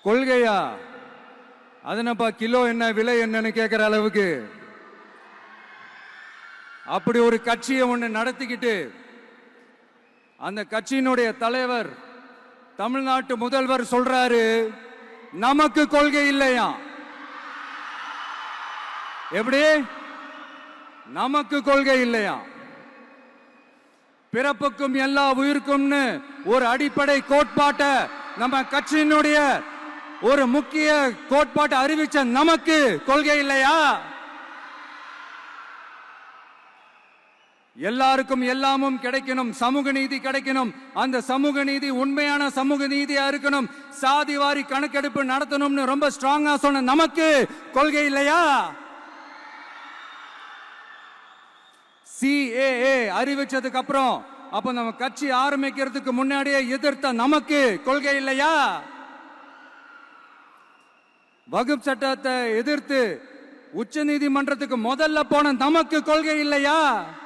கொள்கையா? அதனப்பா kilo என்ன விலை என்னன்னு கேட்கிற அளவுக்கு அப்படி ஒரு கட்சியை ஒன்று நடத்திக்கிட்டு அந்த கட்சியினுடைய தலைவர் தமிழ்நாட்டு முதல்வர் சொல்றாரு, நமக்கு கொள்கை இல்லையா? எப்படி? நமக்கு கொள்கை இல்லையா? பிறப்புக்கும் எல்லா உயிருக்கும்னு ஒரு அடிப்படை கோட்பாட்டை நம்ம கட்சியினுடைய ஒரு முக்கிய கோட்பாட்டை அறிவிச்ச நமக்கு கொள்கை இல்லையா? எல்லாருக்கும் எல்லாமும் கிடைக்கணும், சமூக நீதி கிடைக்கணும், அந்த சமூக நீதி உண்மையான சமூக நீதியா இருக்கணும், சாதிவாரி கணக்கெடுப்பு நடத்தணும்னு ரொம்ப ஸ்ட்ராங்கா சொன்ன நமக்கு கொள்கை இல்லையா? CAA அறிவிச்சதுக்கு அப்புறம் அப்ப நம்ம கட்சி ஆரம்பிக்கிறதுக்கு முன்னாடியே எதிர்த்த நமக்கு கொள்கை இல்லையா? வகுப்பு சட்டத்தை எதிர்த்து உச்ச நீதிமன்றத்துக்கு முதல்ல போன நமக்கு கொள்கை இல்லையா?